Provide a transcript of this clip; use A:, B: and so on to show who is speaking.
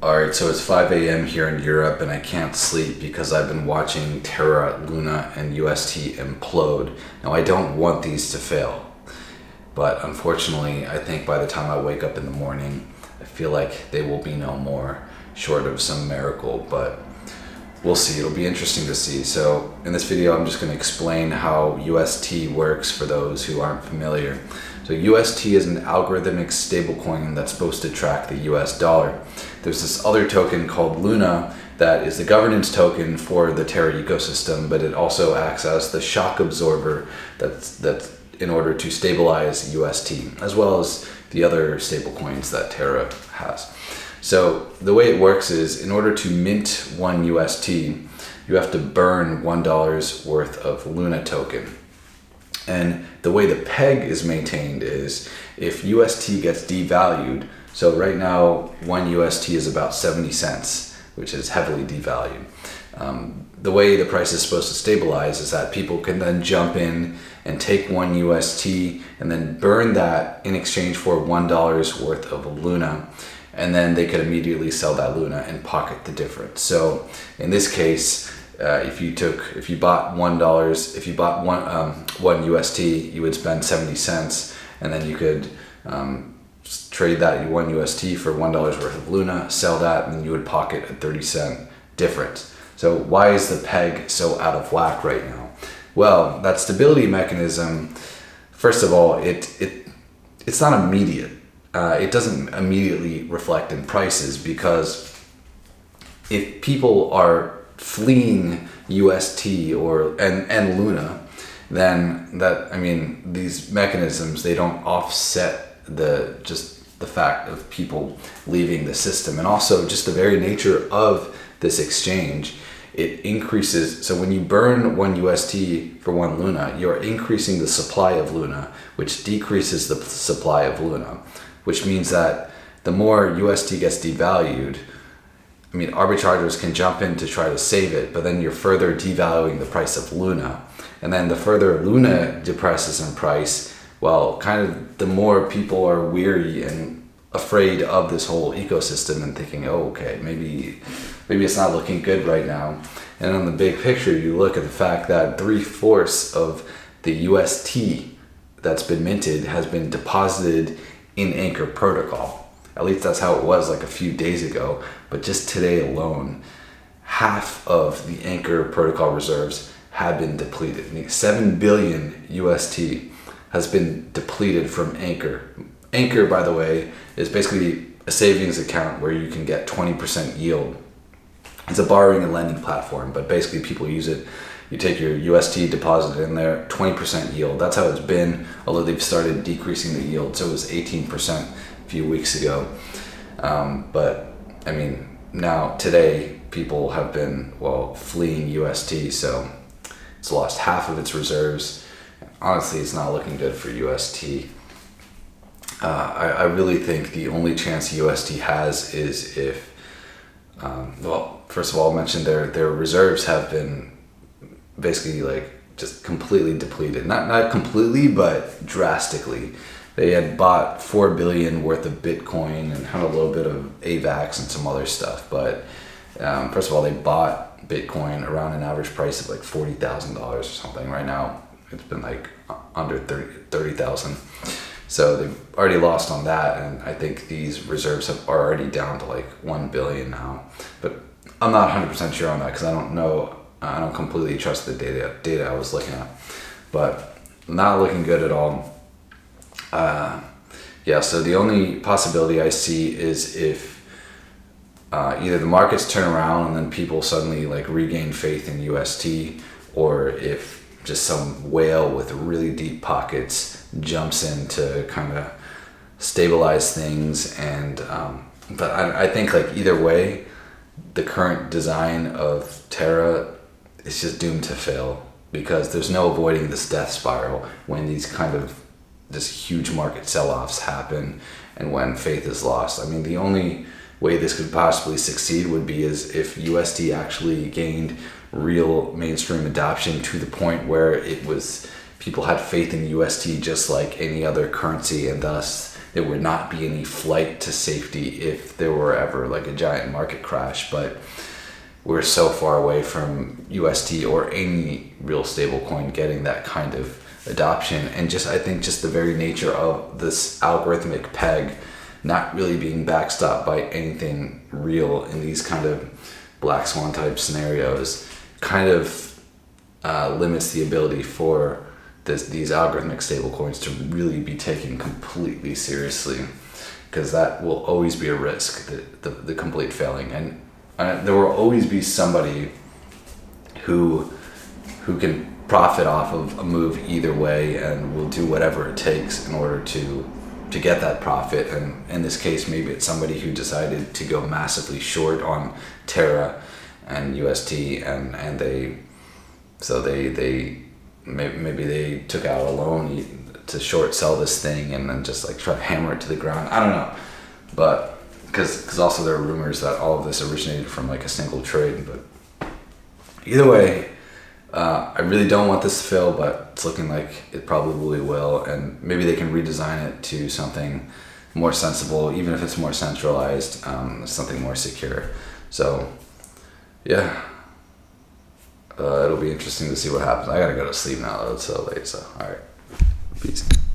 A: Alright, so it's 5 a.m. here in Europe and I can't sleep because I've been watching Terra, Luna, and UST implode. Now, I don't want these to fail, but unfortunately, I think by the time I wake up in the morning, I feel like they will be no more, short of some miracle, but we'll see. It'll be interesting to see. So in this video, I'm just going to explain how UST works for those who aren't familiar. So UST is an algorithmic stablecoin that's supposed to track the US dollar. There's this other token called Luna that is the governance token for the Terra ecosystem, but it also acts as the shock absorber that's in order to stabilize UST, as well as the other stablecoins that Terra has. So the way it works is, in order to mint one UST, you have to burn $1 worth of Luna token. And the way the peg is maintained is, if UST gets devalued, so right now one UST is about 70 cents, which is heavily devalued. The way the price is supposed to stabilize is that people can then jump in and take one UST and then burn that in exchange for $1 worth of Luna. And then they could immediately sell that Luna and pocket the difference. So in this case, if you bought one UST, you would spend 70 cents, and then you could trade that one UST for $1 worth of Luna, sell that, and then you would pocket a 30-cent difference. So why is the peg so out of whack right now? Well, that stability mechanism, first of all, it's not immediate. It doesn't immediately reflect in prices, because if people are fleeing UST and Luna, then these mechanisms, they don't offset the fact of people leaving the system. And also just the very nature of this exchange, it increases. So when you burn one UST for one Luna, you're increasing the supply of Luna, which decreases the supply of Luna, which means that the more UST gets devalued, arbitrageurs can jump in to try to save it, but then you're further devaluing the price of Luna. And then the further Luna depresses in price, well, kind of the more people are weary and afraid of this whole ecosystem and thinking, oh, okay, maybe it's not looking good right now. And on the big picture, you look at the fact that 3/4 of the UST that's been minted has been deposited in Anchor protocol. At least that's how it was like a few days ago. But just today alone, half of the Anchor protocol reserves have been depleted. 7 billion UST has been depleted from Anchor. Anchor, by the way, is basically a savings account where you can get 20% yield. It's a borrowing and lending platform, but basically people use it. You take your UST, deposit it in there, 20% yield. That's how it's been, although they've started decreasing the yield. So it was 18% a few weeks ago. Now today people have been, fleeing UST, so it's lost half of its reserves. Honestly, it's not looking good for UST. I really think the only chance UST has is if, first of all, I'll mention their reserves have been basically just completely depleted. Not completely, but drastically. They had bought 4 billion worth of Bitcoin and had a little bit of AVAX and some other stuff. But first of all, they bought Bitcoin around an average price of $40,000 or something. Right now, it's been under 30,000. So they've already lost on that. And I think these reserves are already down to 1 billion now. But I'm not 100% sure on that, because I don't know. I don't completely trust the data I was looking at, but not looking good at all. So the only possibility I see is if either the markets turn around and then people suddenly regain faith in UST, or if just some whale with really deep pockets jumps in to kind of stabilize things. And but I think either way, the current design of Terra is just doomed to fail, because there's no avoiding this death spiral when these kind of just huge market sell-offs happen and when faith is lost. The only way this could possibly succeed would be is if UST actually gained real mainstream adoption to the point where people had faith in UST just like any other currency, and thus there would not be any flight to safety if there were ever like a giant market crash. But we're so far away from UST or any real stable coin getting that kind of adoption. And just, I think just the very nature of this algorithmic peg not really being backstopped by anything real in these kind of black swan type scenarios kind of limits the ability for these algorithmic stable coins to really be taken completely seriously, because that will always be a risk, the complete failing. And there will always be somebody who can profit off of a move either way and will do whatever it takes in order to get that profit. And in this case, maybe it's somebody who decided to go massively short on Terra and UST, and maybe they took out a loan to short sell this thing and then just like try to hammer it to the ground. I don't know, but because also there are rumors that all of this originated from like a single trade. But either way, I really don't want this to fail, but it's looking like it probably will, and maybe they can redesign it to something more sensible, even if it's more centralized, something more secure. So yeah, it'll be interesting to see what happens. I gotta go to sleep now though, it's so late, so alright, peace.